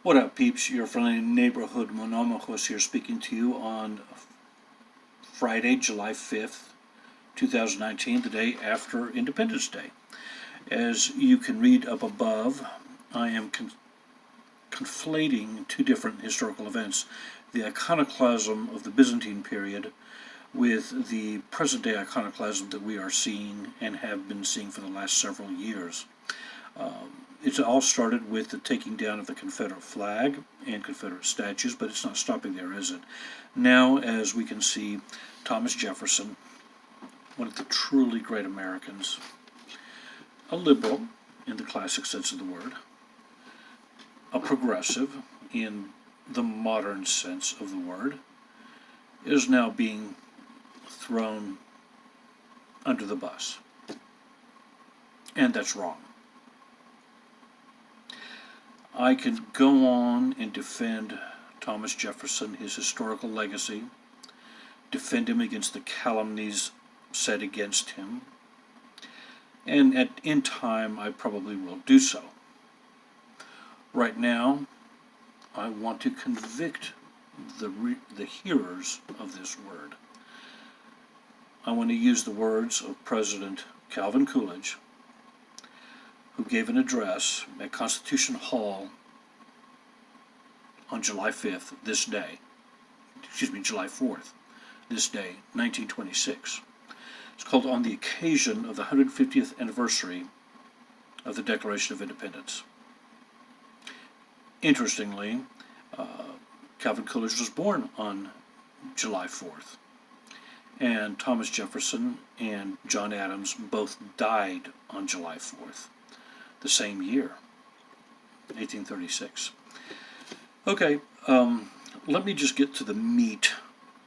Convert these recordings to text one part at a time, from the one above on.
What up, peeps? Your friendly neighborhood monomachos here speaking to you on Friday, July 5th, 2019, the day after Independence Day. As you can read up above, I am conflating two different historical events, the iconoclasm of the Byzantine period with the present-day iconoclasm that we are seeing and have been seeing for the last several years. It all started with the taking down of the Confederate flag and Confederate statues, but it's not stopping there, is it? Now, as we can see, Thomas Jefferson, one of the truly great Americans, a liberal in the classic sense of the word, a progressive in the modern sense of the word, is now being thrown under the bus. And that's wrong. I can go on and defend Thomas Jefferson, his historical legacy, defend him against the calumnies said against him, and in time I probably will do so. Right now, I want to convict the hearers of this word. I want to use the words of President Calvin Coolidge, who gave an address at Constitution Hall on July 5th, July 4th, this day, 1926. It's called On the Occasion of the 150th Anniversary of the Declaration of Independence. Interestingly, Calvin Coolidge was born on July 4th, and Thomas Jefferson and John Adams both died on July 4th. The same year, 1836. Okay, let me just get to the meat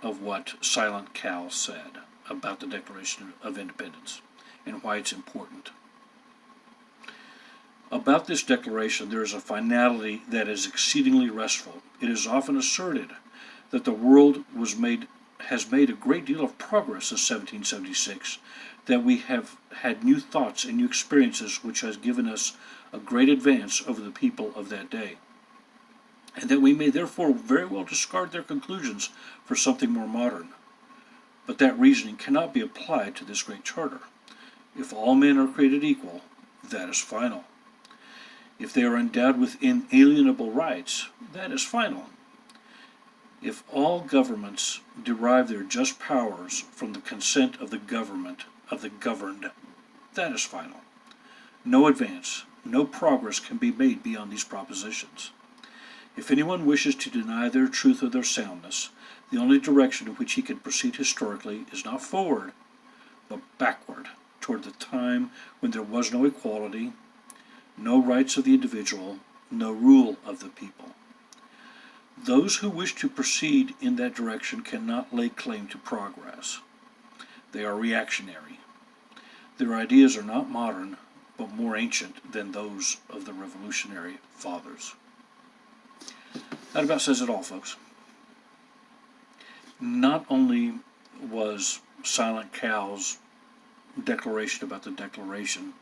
of what Silent Cal said about the Declaration of Independence and why it's important. About this declaration, there is a finality that is exceedingly restful. It is often asserted that the world has made a great deal of progress since 1776, that we have had new thoughts and new experiences which has given us a great advance over the people of that day, and that we may therefore very well discard their conclusions for something more modern. But that reasoning cannot be applied to this great charter. If all men are created equal, that is final. If they are endowed with inalienable rights, that is final. If all governments derive their just powers from the consent of the governed, that is final. No advance, no progress can be made beyond these propositions. If anyone wishes to deny their truth or their soundness, the only direction in which he can proceed historically is not forward, but backward, toward the time when there was no equality, no rights of the individual, no rule of the people. Those who wish to proceed in that direction cannot lay claim to progress. They are reactionary. Their ideas are not modern, but more ancient than those of the Revolutionary Fathers. That about says it all, folks. Not only was Silent Cal's declaration about the Declaration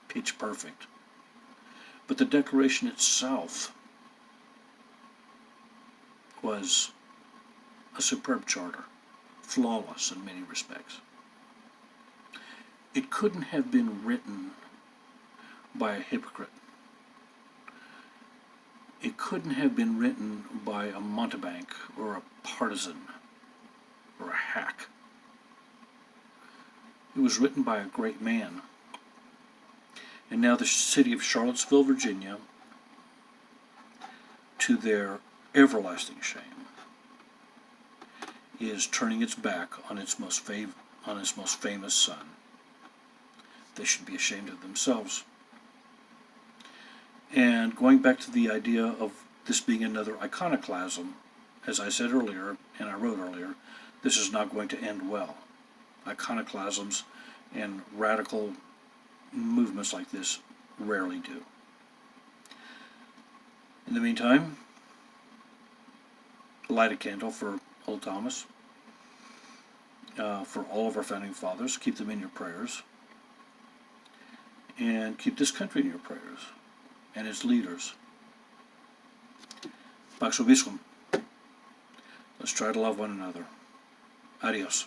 pitch perfect, but the Declaration itself was a superb charter, flawless in many respects. It couldn't have been written by a hypocrite. It couldn't have been written by a mountebank or a partisan or a hack. It was written by a great man. And now the city of Charlottesville, Virginia, to their everlasting shame, is turning its back on its most famous son. They should be ashamed of themselves. And going back to the idea of this being another iconoclasm, as I said earlier, and I wrote earlier, this is not going to end well. Iconoclasms and radical movements like this rarely do. In the meantime, light a candle for old Thomas, for all of our founding fathers. Keep them in your prayers. And keep this country in your prayers and its leaders. Pax Vobiscum. Let's try to love one another. Adios.